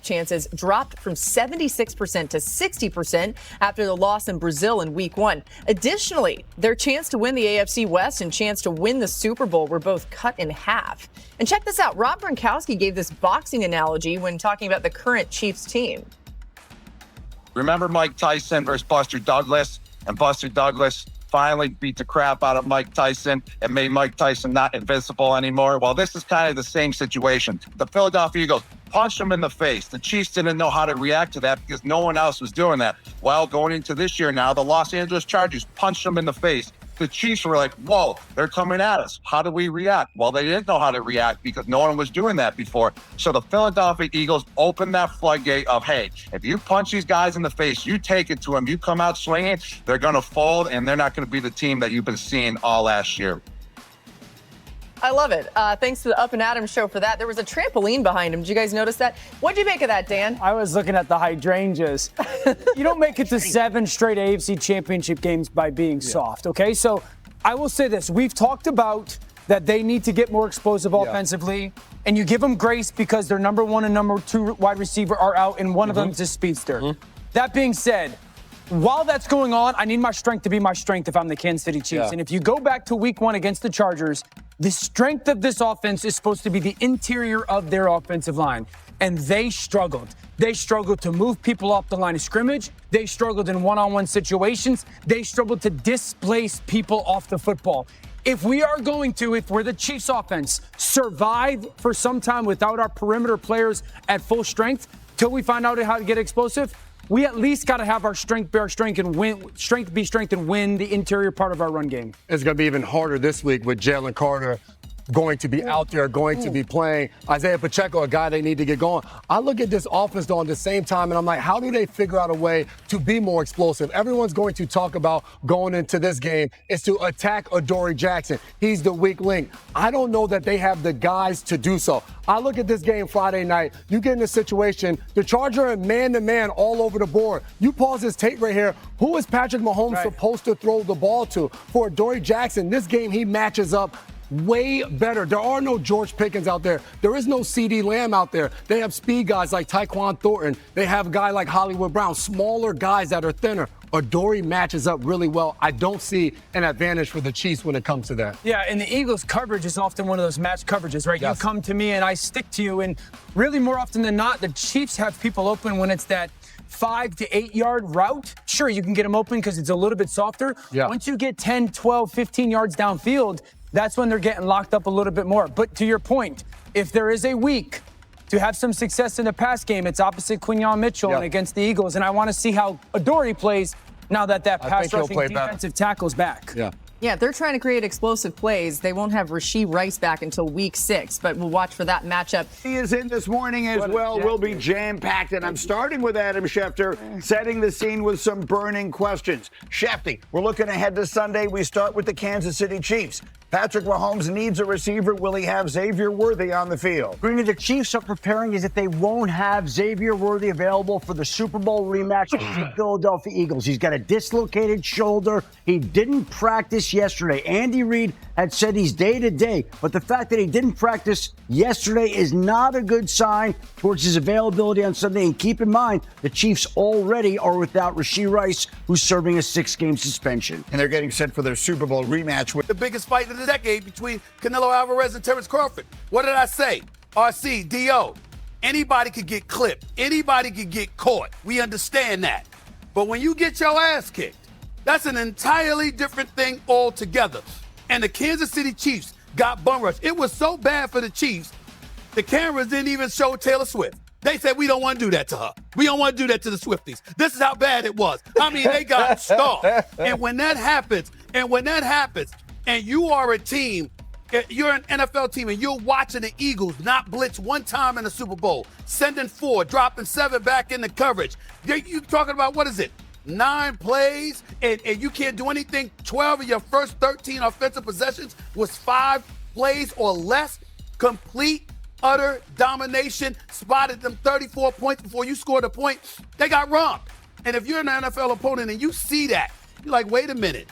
chances dropped from 76% to 60% after the loss in Brazil in week 1. Additionally, their chance to win the AFC West and chance to win the Super Bowl were both cut in half. And check this out. Rob Gronkowski gave this boxing analogy when talking about the current Chiefs team. Remember Mike Tyson versus Buster Douglas? And Buster Douglas finally beat the crap out of Mike Tyson and made Mike Tyson not invincible anymore. Well, this is kind of the same situation. The Philadelphia Eagles punched him in the face. The Chiefs didn't know how to react to that because no one else was doing that. Well, going into this year now, the Los Angeles Chargers punched them in the face. The Chiefs were like, whoa, they're coming at us. How do we react? Well, they didn't know how to react because no one was doing that before. So the Philadelphia Eagles opened that floodgate of, hey, if you punch these guys in the face, you take it to them, you come out swinging, they're going to fold, and they're not going to be the team that you've been seeing all last year. I love it. Thanks to the Up and Adams show for that. There was a trampoline behind him. Did you guys notice that? What'd you make of that, Dan? I was looking at the hydrangeas. You don't make it to 7 straight AFC championship games by being soft, okay? So I will say this. We've talked about that they need to get more explosive offensively, and you give them grace because their number 1 and number 2 wide receiver are out, and one of them is a speedster. That being said, while that's going on, I need my strength to be my strength if I'm the Kansas City Chiefs. And if you go back to week 1 against the Chargers, the strength of this offense is supposed to be the interior of their offensive line. And they struggled. They struggled to move people off the line of scrimmage. They struggled in one-on-one situations. They struggled to displace people off the football. If we're the Chiefs offense, survive for some time without our perimeter players at full strength till we find out how to get explosive, we at least got to have our strength be our strength and win the interior part of our run game. It's going to be even harder this week with Jaylen Carter going to be out there, going to be playing. Isaiah Pacheco, a guy they need to get going. I look at this offense though at the same time, and I'm like, how do they figure out a way to be more explosive? Everyone's going to talk about going into this game is to attack Adoree Jackson. He's the weak link. I don't know that they have the guys to do so. I look at this game Friday night. You get in a situation, the Charger are man-to-man all over the board. You pause this tape right here. Who is Patrick Mahomes supposed to throw the ball to? For Adoree Jackson, this game he matches up way better. There are no George Pickens out there. There is no CeeDee Lamb out there. They have speed guys like Tyquan Thornton. They have a guy like Hollywood Brown, smaller guys that are thinner. Adoree matches up really well. I don't see an advantage for the Chiefs when it comes to that. Yeah, and the Eagles' coverage is often one of those match coverages, right? Yes. You come to me and I stick to you, and really more often than not, the Chiefs have people open when it's that 5 to 8 yard route. Sure, you can get them open because it's a little bit softer. Yeah. Once you get 10, 12, 15 yards downfield, that's when they're getting locked up a little bit more. But to your point, if there is a week to have some success in the pass game, it's opposite Quinyon Mitchell and against the Eagles. And I want to see how Adoree plays now that pass rushing defensive tackle's back. Yeah, if they're trying to create explosive plays, they won't have Rashee Rice back until week 6, but we'll watch for that matchup. He is in this morning as well. We'll be jam-packed, and I'm starting with Adam Schefter, setting the scene with some burning questions. Shefty, we're looking ahead to Sunday. We start with the Kansas City Chiefs. Patrick Mahomes needs a receiver. Will he have Xavier Worthy on the field? The Chiefs are preparing as if they won't have Xavier Worthy available for the Super Bowl rematch with the Philadelphia Eagles. He's got a dislocated shoulder. He didn't practice yesterday. Andy Reid had said he's day-to-day, but the fact that he didn't practice yesterday is not a good sign towards his availability on Sunday. And keep in mind, the Chiefs already are without Rashee Rice, who's serving a 6-game suspension. And they're getting set for their Super Bowl rematch with the biggest fight of the decade between Canelo Alvarez and Terrence Crawford. What did I say? RC, DO. Anybody could get clipped. Anybody could get caught. We understand that. But when you get your ass kicked, that's an entirely different thing altogether. And the Kansas City Chiefs got bum rushed. It was so bad for the Chiefs, the cameras didn't even show Taylor Swift. They said, we don't want to do that to her. We don't want to do that to the Swifties. This is how bad it was. I mean, they got stomped. And when that happens, and you are a team, you're an NFL team, and you're watching the Eagles not blitz one time in the Super Bowl, sending 4, dropping 7 back in the coverage. You talking about, what is it, 9 plays, and you can't do anything. 12 of your first 13 offensive possessions was 5 plays or less. Complete, utter domination. Spotted them 34 points before you scored a point. They got romped. And if you're an NFL opponent and you see that, you're like, wait a minute.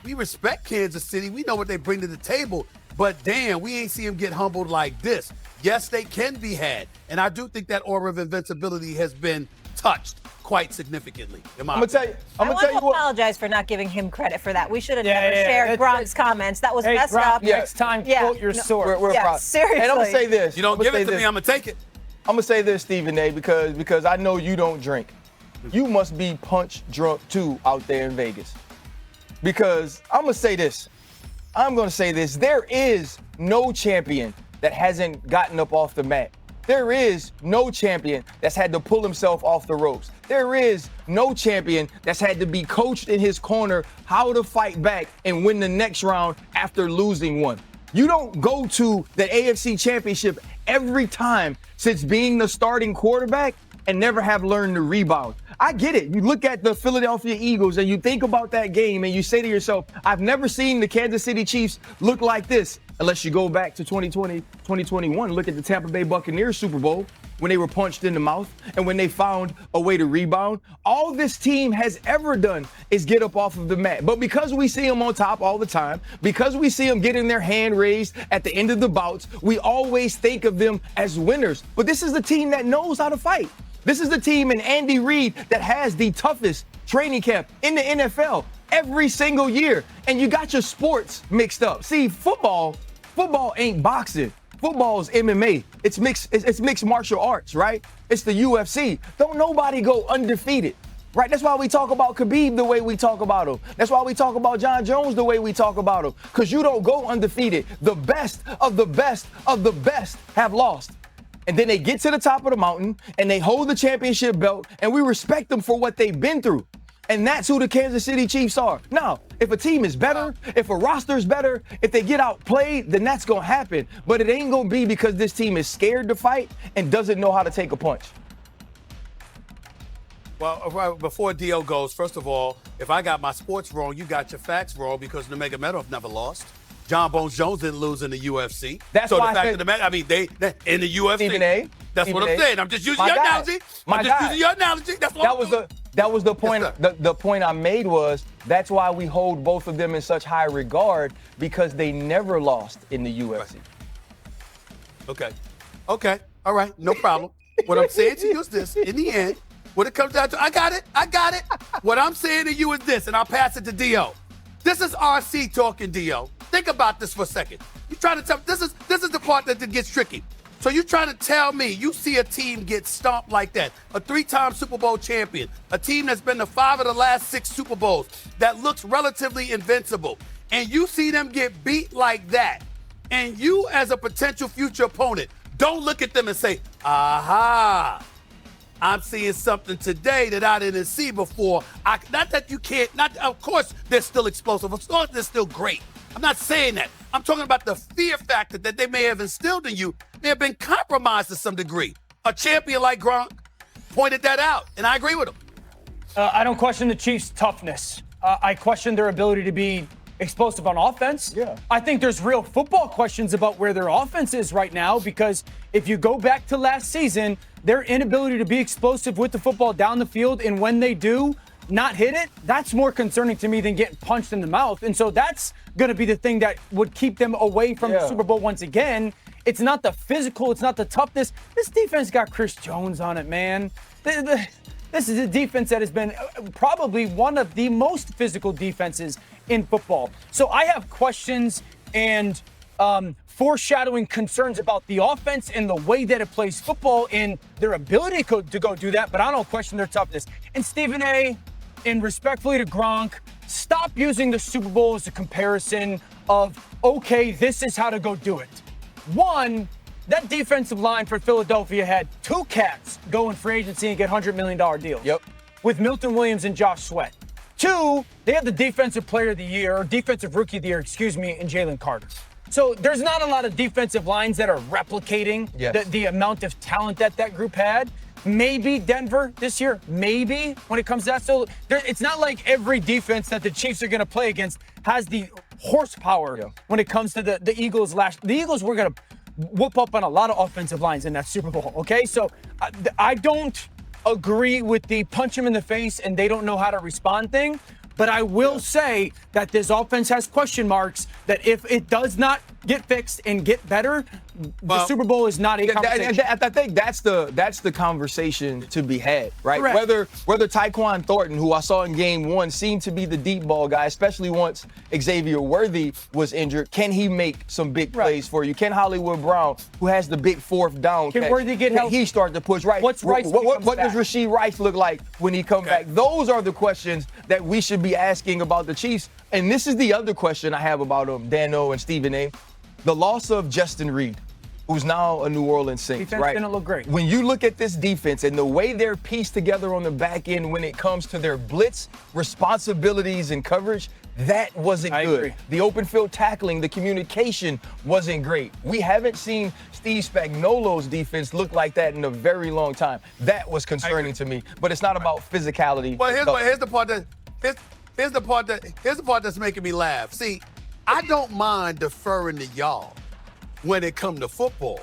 We respect Kansas City. We know what they bring to the table. But damn, we ain't see him get humbled like this. Yes, they can be had. And I do think that aura of invincibility has been touched quite significantly. I'm gonna tell you what. Apologize for not giving him credit for that. We should have Yeah, never yeah, shared yeah. Gronk's comments. That was messed Gronk, up. next time, quote your source. We're Yeah, proud. seriously. And I'm gonna say this. You don't give it to me, I'm going to take it. I'm gonna say this, Stephen A, because I know you don't drink. You must be punch drunk too out there in Vegas. Because I'm gonna say this. There is no champion that hasn't gotten up off the mat. There is no champion that's had to pull himself off the ropes. There is no champion that's had to be coached in his corner how to fight back and win the next round after losing one. You don't go to the AFC Championship every time since being the starting quarterback and never have learned to rebound. I get it. You look at the Philadelphia Eagles and you think about that game and you say to yourself, I've never seen the Kansas City Chiefs look like this unless you go back to 2020, 2021. Look at the Tampa Bay Buccaneers Super Bowl when they were punched in the mouth and when they found a way to rebound. All this team has ever done is get up off of the mat. But because we see them on top all the time, because we see them getting their hand raised at the end of the bouts, we always think of them as winners. But this is the team that knows how to fight. This is the team in Andy Reid that has the toughest training camp in the NFL every single year. And you got your sports mixed up. See, football ain't boxing. Football is MMA. It's mixed martial arts, right? It's the UFC. Don't nobody go undefeated, right? That's why we talk about Khabib the way we talk about him. That's why we talk about John Jones the way we talk about him. Because you don't go undefeated. The best of the best of the best have lost. And then they get to the top of the mountain and they hold the championship belt and we respect them for what they've been through. And that's who the Kansas City Chiefs are. Now, if a team is better, if a roster is better, if they get outplayed, then that's going to happen. But it ain't going to be because this team is scared to fight and doesn't know how to take a punch. Well, before Dio goes, first of all, if I got my sports wrong, you got your facts wrong because Nurmagomedov never lost. John Bones Jones didn't lose in the UFC. That's so why the fact of the matter, I mean, they in the UFC. Stephen A. That's what I'm saying. I'm just using your analogy. That's what That was the point. Yes, the point I made was that's why we hold both of them in such high regard because they never lost in the UFC. Okay. All right. No problem. What I'm saying to you is this. In the end, when it comes down to, I got it. What I'm saying to you is this, and I'll pass it to Dio. This is RC talking, Dio. Think about this for a second. You trying to tell this is the part that gets tricky. So you trying to tell me you see a team get stomped like that, a 3-time Super Bowl champion, a team that's been to 5 of the last 6 Super Bowls that looks relatively invincible, and you see them get beat like that, and you as a potential future opponent don't look at them and say, aha, I'm seeing something today that I didn't see before. Not that you can't, of course they're still explosive, of course they're still great. I'm not saying that. I'm talking about the fear factor that they may have instilled in you may have been compromised to some degree. A champion like Gronk pointed that out, and I agree with him. I don't question the Chiefs' toughness. I question their ability to be explosive on offense. Yeah. I think there's real football questions about where their offense is right now because if you go back to last season, their inability to be explosive with the football down the field, and when they do, not hit it, that's more concerning to me than getting punched in the mouth. And so that's going to be the thing that would keep them away from the Super Bowl once again. It's not the physical, it's not the toughness. This defense got Chris Jones on it, man. This is a defense that has been probably one of the most physical defenses in football. So I have questions and foreshadowing concerns about the offense and the way that it plays football and their ability to go do that, but I don't question their toughness. And Stephen A., and respectfully to Gronk, stop using the Super Bowl as a comparison of, okay, this is how to go do it. One, that defensive line for Philadelphia had 2 cats go in free agency and get $100 million deals. Yep. With Milton Williams and Josh Sweat. 2, they had the defensive player of the year, or defensive rookie of the year, in Jaylen Carter. So there's not a lot of defensive lines that are replicating the amount of talent that group had. Maybe Denver this year, maybe when it comes to that. So it's not like every defense that the Chiefs are going to play against has the horsepower when it comes to the Eagles. The Eagles were going to whoop up on a lot of offensive lines in that Super Bowl, okay? So I don't agree with the punch him in the face and they don't know how to respond thing. But I will say that this offense has question marks that if it does not get fixed and get better, the Super Bowl is not a conversation. I think that's the conversation to be had, right? Correct. Whether Tyquan Thornton, who I saw in game one, seemed to be the deep ball guy, especially once Xavier Worthy was injured. Can he make some big plays for you? Can Hollywood Brown, who has the big fourth down Can catch, Worthy get help? he start to push right? What's Rice? What does Rashee Rice look like when he comes back? Those are the questions that we should be asking about the Chiefs. And this is the other question I have about Dano and Stephen A. The loss of Justin Reed, who's now a New Orleans Saints, Defense right? didn't look great. When you look at this defense and the way they're pieced together on the back end when it comes to their blitz, responsibilities, and coverage, that wasn't good. Agree. The open field tackling, the communication wasn't great. We haven't seen Steve Spagnuolo's defense look like that in a very long time. That was concerning to me. But it's not about physicality. Well, here's the part that's making me laugh. See, I don't mind deferring to y'all when it comes to football.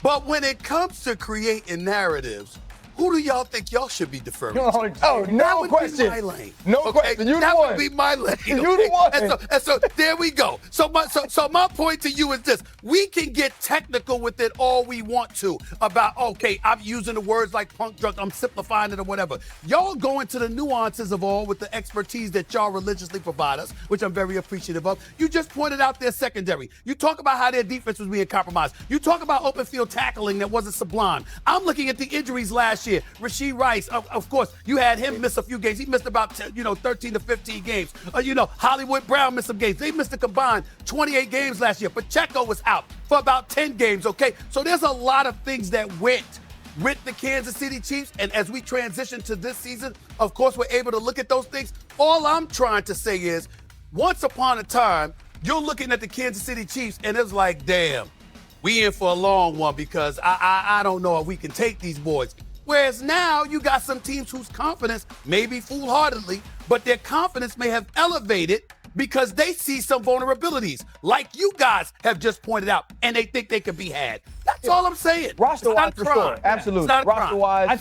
But when it comes to creating narratives, who do y'all think y'all should be deferring to? No question. That would be my lane. No question. You the that one. would be my lane. You the one. And so there we go. So my point to you is this. We can get technical with it all we want to about, okay, I'm using the words like punk drunk, I'm simplifying it or whatever. Y'all go into the nuances of all with the expertise that y'all religiously provide us, which I'm very appreciative of. You just pointed out their secondary. You talk about how their defense was being compromised. You talk about open field tackling that wasn't sublime. I'm looking at the injuries last year. Rashee Rice, of course, you had him miss a few games. He missed about 13 to 15 games. Hollywood Brown missed some games. They missed a combined 28 games last year. Pacheco was out for about 10 games, okay? So there's a lot of things that went with the Kansas City Chiefs. And as we transition to this season, of course, we're able to look at those things. All I'm trying to say is, once upon a time, you're looking at the Kansas City Chiefs, and it's like, damn, we in for a long one because I don't know if we can take these boys. Whereas now you got some teams whose confidence, maybe foolhardily, but their confidence may have elevated because they see some vulnerabilities, like you guys have just pointed out, and they think they could be had. That's all I'm saying. Roster-wise, for sure. Absolutely. Roster-wise. I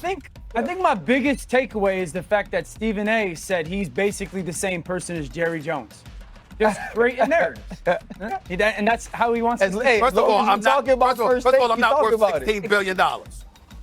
think my biggest takeaway is the fact that Stephen A. said he's basically the same person as Jerry Jones. Just great in there. And that's how he wants to stay. First of all, I'm not worth $16 billion.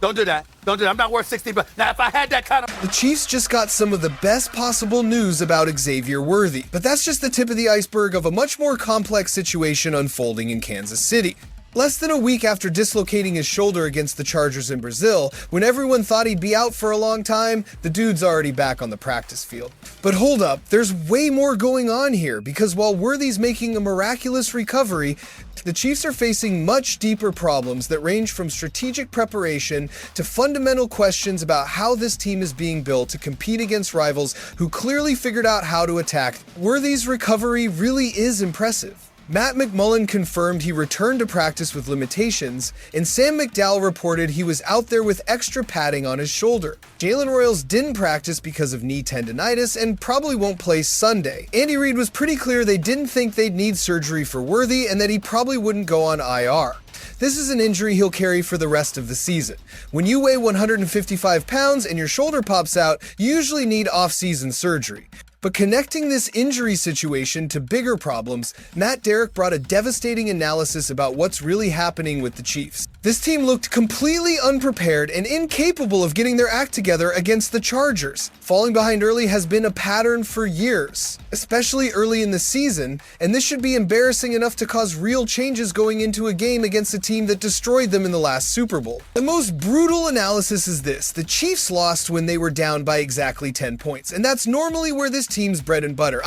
Don't do that. I'm not worth $16 billion. Now, if I had that kind of... The Chiefs just got some of the best possible news about Xavier Worthy, but that's just the tip of the iceberg of a much more complex situation unfolding in Kansas City. Less than a week after dislocating his shoulder against the Chargers in Brazil, when everyone thought he'd be out for a long time, the dude's already back on the practice field. But hold up, there's way more going on here, because while Worthy's making a miraculous recovery, the Chiefs are facing much deeper problems that range from strategic preparation to fundamental questions about how this team is being built to compete against rivals who clearly figured out how to attack. Worthy's recovery really is impressive. Matt McMullen confirmed he returned to practice with limitations, and Sam McDowell reported he was out there with extra padding on his shoulder. Jalen Royals didn't practice because of knee tendonitis and probably won't play Sunday. Andy Reid was pretty clear they didn't think they'd need surgery for Worthy and that he probably wouldn't go on IR. This is an injury he'll carry for the rest of the season. When you weigh 155 pounds and your shoulder pops out, you usually need off-season surgery. But connecting this injury situation to bigger problems, Matt Derrick brought a devastating analysis about what's really happening with the Chiefs. This team looked completely unprepared and incapable of getting their act together against the Chargers. Falling behind early has been a pattern for years, especially early in the season, and this should be embarrassing enough to cause real changes going into a game against a team that destroyed them in the last Super Bowl. The most brutal analysis is this: the Chiefs lost when they were down by exactly 10 points, and that's normally where this team's bread and butter.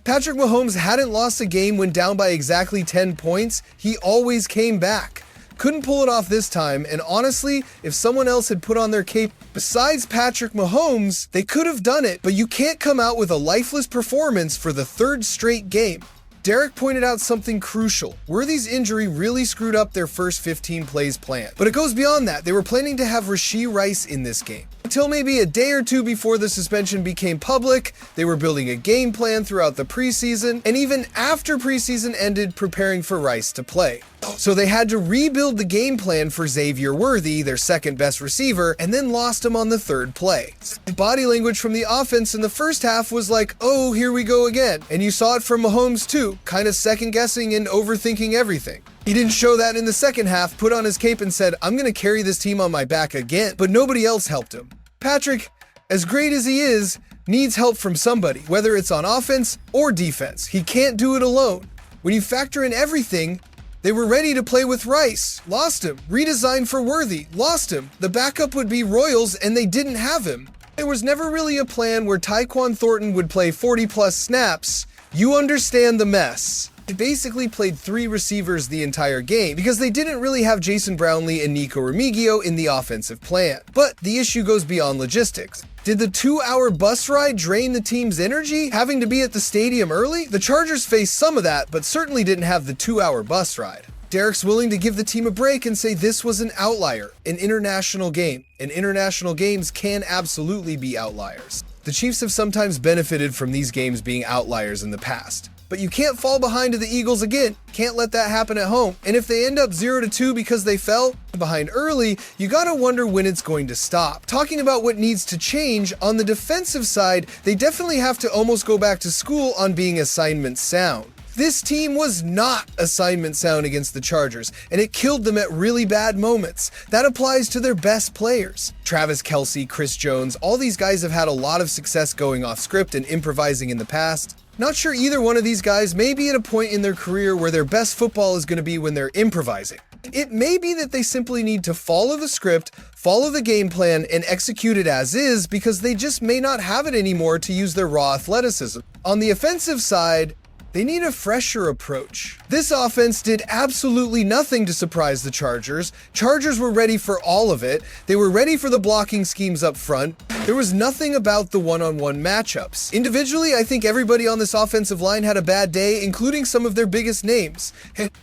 Patrick Mahomes hadn't lost a game when down by exactly 10 points. He always came back. Couldn't pull it off this time, and honestly, if someone else had put on their cape besides Patrick Mahomes, they could have done it, but you can't come out with a lifeless performance for the third straight game. Derek pointed out something crucial. Worthy's injury really screwed up their first 15 plays plan. But it goes beyond that. They were planning to have Rashee Rice in this game. Until maybe a day or two before the suspension became public, they were building a game plan throughout the preseason, and even after preseason ended, preparing for Rice to play. So they had to rebuild the game plan for Xavier Worthy, their second best receiver, and then lost him on the third play. Body language from the offense in the first half was like, oh, here we go again. And you saw it from Mahomes too, kind of second guessing and overthinking everything. He didn't show that in the second half, put on his cape and said, I'm going to carry this team on my back again, but nobody else helped him. Patrick, as great as he is, needs help from somebody, whether it's on offense or defense. He can't do it alone. When you factor in everything, they were ready to play with Rice, lost him. Redesigned for Worthy, lost him. The backup would be Royals, and they didn't have him. There was never really a plan where Tyquan Thornton would play 40-plus snaps. You understand the mess. They basically played 3 receivers the entire game because they didn't really have Jason Brownlee and Nico Remigio in the offensive plan. But the issue goes beyond logistics. Did the 2-hour bus ride drain the team's energy, having to be at the stadium early? The Chargers faced some of that, but certainly didn't have the 2-hour bus ride. Derek's willing to give the team a break and say this was an outlier, an international game. And international games can absolutely be outliers. The Chiefs have sometimes benefited from these games being outliers in the past. But you can't fall behind to the Eagles again. Can't let that happen at home. And if they end up 0-2 because they fell behind early, you gotta wonder when it's going to stop. Talking about what needs to change, on the defensive side, they definitely have to almost go back to school on being assignment sound. This team was not assignment sound against the Chargers, and it killed them at really bad moments. That applies to their best players. Travis Kelce, Chris Jones, all these guys have had a lot of success going off script and improvising in the past. Not sure either one of these guys may be at a point in their career where their best football is going to be when they're improvising. It may be that they simply need to follow the script, follow the game plan, and execute it as is because they just may not have it anymore to use their raw athleticism. On the offensive side, they need a fresher approach. This offense did absolutely nothing to surprise the Chargers. Chargers were ready for all of it. They were ready for the blocking schemes up front. There was nothing about the one-on-one matchups. Individually, I think everybody on this offensive line had a bad day, including some of their biggest names.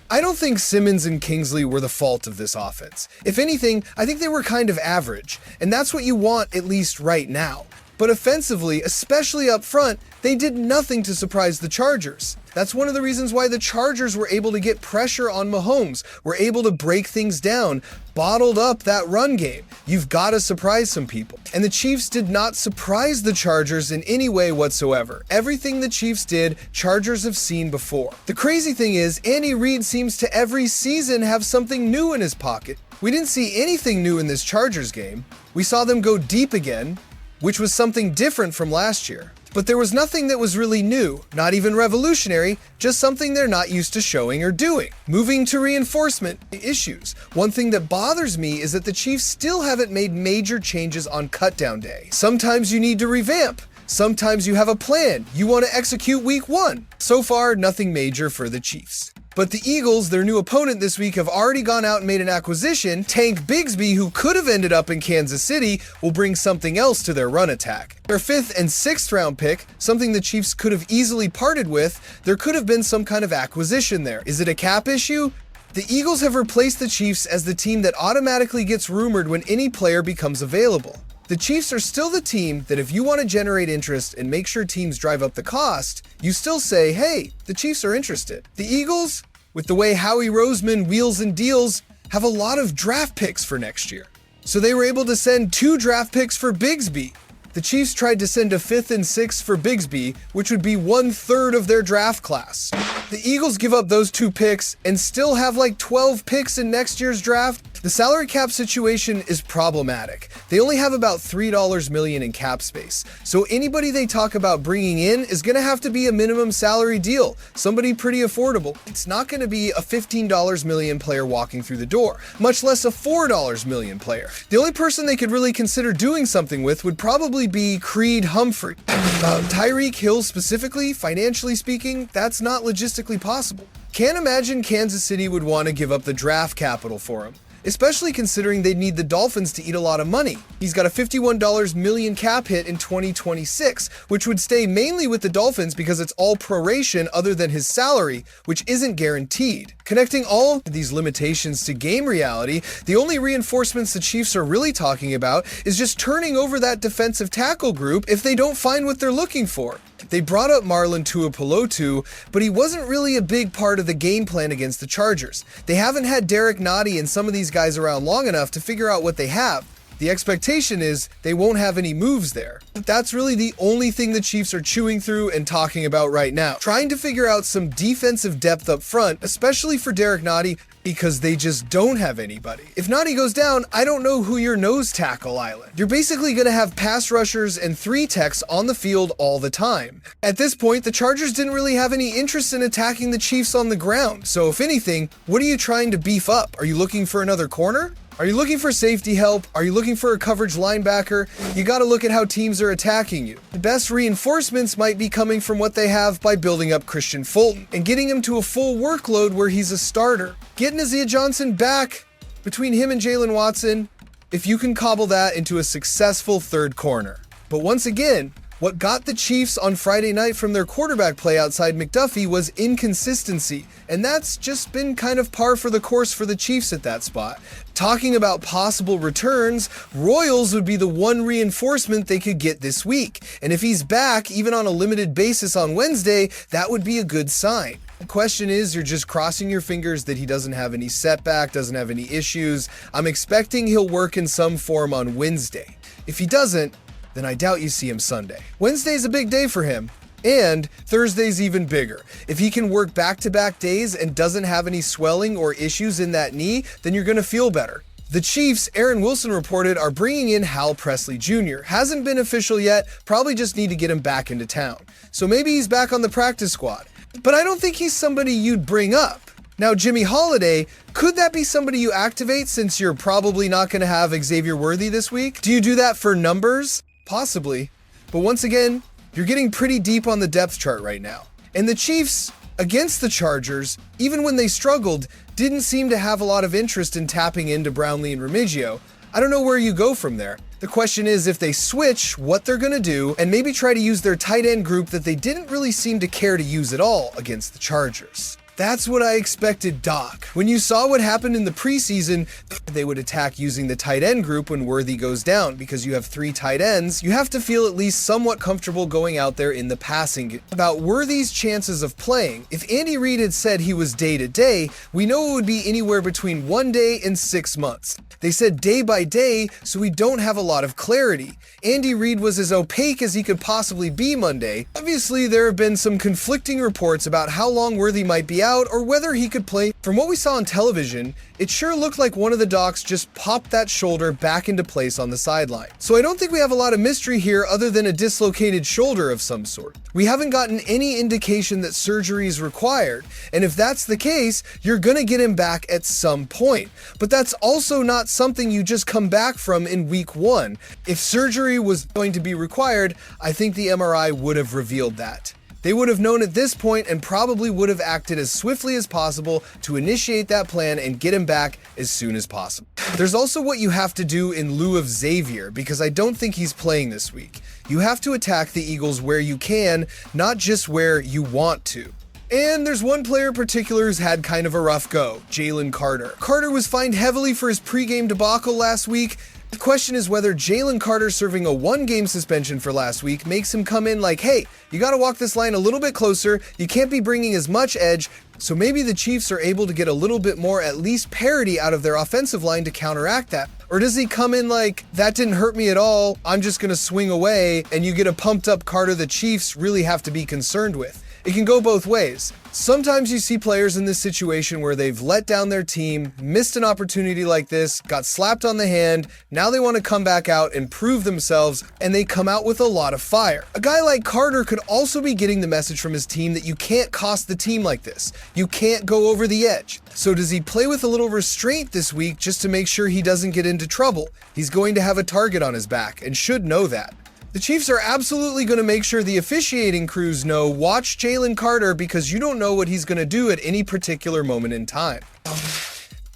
I don't think Simmons and Kingsley were the fault of this offense. If anything, I think they were kind of average, and that's what you want at least right now. But offensively, especially up front, they did nothing to surprise the Chargers. That's one of the reasons why the Chargers were able to get pressure on Mahomes, were able to break things down, bottled up that run game. You've got to surprise some people. And the Chiefs did not surprise the Chargers in any way whatsoever. Everything the Chiefs did, Chargers have seen before. The crazy thing is, Andy Reid seems to every season have something new in his pocket. We didn't see anything new in this Chargers game. We saw them go deep again, which was something different from last year. But there was nothing that was really new, not even revolutionary, just something they're not used to showing or doing. Moving to reinforcement issues. One thing that bothers me is that the Chiefs still haven't made major changes on cutdown day. Sometimes you need to revamp. Sometimes you have a plan. You want to execute week 1. So far, nothing major for the Chiefs. But the Eagles, their new opponent this week, have already gone out and made an acquisition. Tank Bigsby, who could have ended up in Kansas City, will bring something else to their run attack. Their 5th and 6th round pick, something the Chiefs could have easily parted with, there could have been some kind of acquisition there. Is it a cap issue? The Eagles have replaced the Chiefs as the team that automatically gets rumored when any player becomes available. The Chiefs are still the team that if you want to generate interest and make sure teams drive up the cost, you still say, hey, the Chiefs are interested. The Eagles, with the way Howie Roseman wheels and deals, have a lot of draft picks for next year. So they were able to send 2 draft picks for Bigsby. The Chiefs tried to send a 5th and 6th for Bigsby, which would be 1/3 of their draft class. The Eagles give up those 2 picks and still have like 12 picks in next year's draft. The salary cap situation is problematic. They only have about $3 million in cap space. So anybody they talk about bringing in is going to have to be a minimum salary deal, somebody pretty affordable. It's not going to be a $15 million player walking through the door, much less a $4 million player. The only person they could really consider doing something with would probably be Creed Humphrey. Tyreek Hill specifically, financially speaking, that's not logistically possible. Can't imagine Kansas City would want to give up the draft capital for him, especially considering they'd need the Dolphins to eat a lot of money. He's got a $51 million cap hit in 2026, which would stay mainly with the Dolphins because it's all proration other than his salary, which isn't guaranteed. Connecting all of these limitations to game reality, the only reinforcements the Chiefs are really talking about is just turning over that defensive tackle group if they don't find what they're looking for. They brought up Marlon Tuipulotu, but he wasn't really a big part of the game plan against the Chargers. They haven't had Derek Nottie and some of these guys around long enough to figure out what they have. The expectation is they won't have any moves there. That's really the only thing the Chiefs are chewing through and talking about right now. Trying to figure out some defensive depth up front, especially for Derek Nottie, because they just don't have anybody. If Nani goes down, I don't know who your nose tackle island. You're basically going to have pass rushers and 3 techs on the field all the time. At this point, the Chargers didn't really have any interest in attacking the Chiefs on the ground. So if anything, what are you trying to beef up? Are you looking for another corner? Are you looking for safety help? Are you looking for a coverage linebacker? You got to look at how teams are attacking you. The best reinforcements might be coming from what they have by building up Christian Fulton and getting him to a full workload where he's a starter. Getting Isaiah Johnson back between him and Jalen Watson, if you can cobble that into a successful third corner. But once again, what got the Chiefs on Friday night from their quarterback play outside McDuffie was inconsistency, and that's just been kind of par for the course for the Chiefs at that spot. Talking about possible returns, Royals would be the one reinforcement they could get this week, and if he's back, even on a limited basis on Wednesday, that would be a good sign. The question is, you're just crossing your fingers that he doesn't have any setback, doesn't have any issues. I'm expecting he'll work in some form on Wednesday. If he doesn't, then I doubt you see him Sunday. Wednesday's a big day for him, and Thursday's even bigger. If he can work back-to-back days and doesn't have any swelling or issues in that knee, then you're gonna feel better. The Chiefs, Aaron Wilson reported, are bringing in Hal Presley Jr. Hasn't been official yet, probably just need to get him back into town. So maybe he's back on the practice squad. But I don't think he's somebody you'd bring up. Now, Jimmy Holiday, could that be somebody you activate since you're probably not gonna have Xavier Worthy this week? Do you do that for numbers? Possibly. But once again, you're getting pretty deep on the depth chart right now. And the Chiefs, against the Chargers, even when they struggled, didn't seem to have a lot of interest in tapping into Brownlee and Remigio. I don't know where you go from there. The question is if they switch, what they're going to do, and maybe try to use their tight end group that they didn't really seem to care to use at all against the Chargers. That's what I expected, Doc. When you saw what happened in the preseason, they would attack using the tight end group when Worthy goes down. Because you have 3 tight ends, you have to feel at least somewhat comfortable going out there in the passing game. About Worthy's chances of playing, if Andy Reid had said he was day to day, we know it would be anywhere between 1 day and 6 months. They said day by day, so we don't have a lot of clarity. Andy Reid was as opaque as he could possibly be Monday. Obviously, there have been some conflicting reports about how long Worthy might be out or whether he could play. From what we saw on television, it sure looked like one of the docs just popped that shoulder back into place on the sideline. So I don't think we have a lot of mystery here other than a dislocated shoulder of some sort. We haven't gotten any indication that surgery is required, and if that's the case, you're gonna get him back at some point. But that's also not something you just come back from in week 1. If surgery was going to be required, I think the MRI would have revealed that. They would have known at this point and probably would have acted as swiftly as possible to initiate that plan and get him back as soon as possible. There's also what you have to do in lieu of Xavier, because I don't think he's playing this week. You have to attack the Eagles where you can, not just where you want to. And there's one player in particular who's had kind of a rough go, Jaylen Carter. Carter was fined heavily for his pregame debacle last week. The question is whether Jaylen Carter serving a 1-game suspension for last week makes him come in like, hey, you gotta walk this line a little bit closer, you can't be bringing as much edge, so maybe the Chiefs are able to get a little bit more, at least parity out of their offensive line to counteract that. Or does he come in like, that didn't hurt me at all, I'm just gonna swing away, and you get a pumped up Carter the Chiefs really have to be concerned with? It can go both ways. Sometimes you see players in this situation where they've let down their team, missed an opportunity like this, got slapped on the hand, now they want to come back out and prove themselves, and they come out with a lot of fire. A guy like Carter could also be getting the message from his team that you can't cost the team like this. You can't go over the edge. So does he play with a little restraint this week just to make sure he doesn't get into trouble? He's going to have a target on his back and should know that. The Chiefs are absolutely going to make sure the officiating crews know, watch Jaylen Carter because you don't know what he's going to do at any particular moment in time.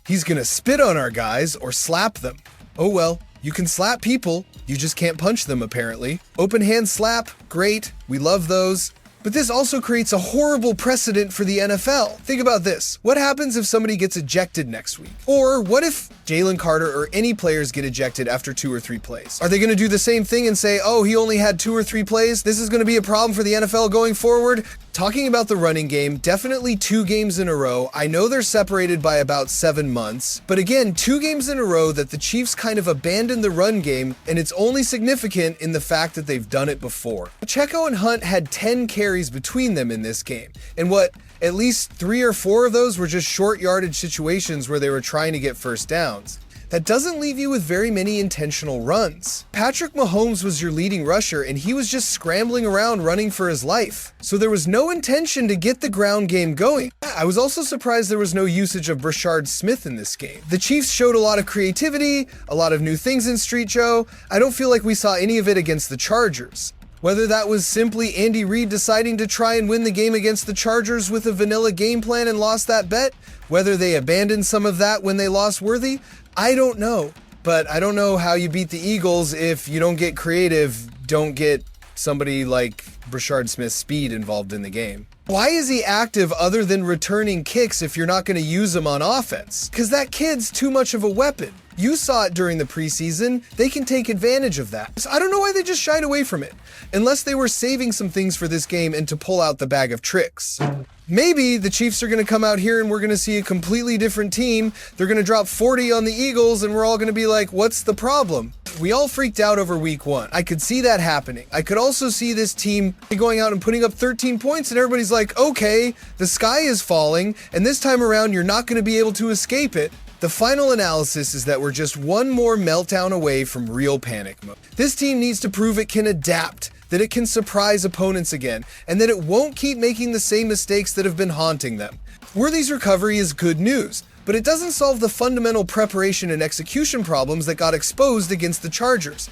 He's going to spit on our guys or slap them. Oh well, you can slap people, you just can't punch them apparently. Open hand slap, great, we love those. But this also creates a horrible precedent for the NFL. Think about this. What happens if somebody gets ejected next week? Or what if Jaylen Carter or any players get ejected after 2 or 3 plays? Are they going to do the same thing and say, oh, he only had 2 or 3 plays? This is going to be a problem for the NFL going forward? Talking about the running game, definitely 2 games in a row. I know they're separated by about 7 months, but again, 2 games in a row that the Chiefs kind of abandoned the run game, and it's only significant in the fact that they've done it before. Pacheco and Hunt had 10 carries between them in this game, and what At least 3 or 4 of those were just short yardage situations where they were trying to get first downs. That doesn't leave you with very many intentional runs. Patrick Mahomes was your leading rusher, and he was just scrambling around running for his life. So there was no intention to get the ground game going. I was also surprised there was no usage of Brashard Smith in this game. The Chiefs showed a lot of creativity, a lot of new things in Street Joe. I don't feel like we saw any of it against the Chargers. Whether that was simply Andy Reid deciding to try and win the game against the Chargers with a vanilla game plan and lost that bet, whether they abandoned some of that when they lost Worthy, I don't know. But I don't know how you beat the Eagles if you don't get creative, don't get somebody like Brashard Smith's speed involved in the game. Why is he active other than returning kicks if you're not going to use him on offense? Because that kid's too much of a weapon. You saw it during the preseason. They can take advantage of that. So I don't know why they just shied away from it, unless they were saving some things for this game and to pull out the bag of tricks. Maybe the Chiefs are going to come out here and we're going to see a completely different team. They're going to drop 40 on the Eagles and we're all going to be like, what's the problem? We all freaked out over week 1. I could see that happening. I could also see this team going out and putting up 13 points and everybody's like, okay, the sky is falling and this time around you're not going to be able to escape it. The final analysis is that we're just one more meltdown away from real panic mode. This team needs to prove it can adapt, that it can surprise opponents again, and that it won't keep making the same mistakes that have been haunting them. Worthy's recovery is good news, but it doesn't solve the fundamental preparation and execution problems that got exposed against the Chargers.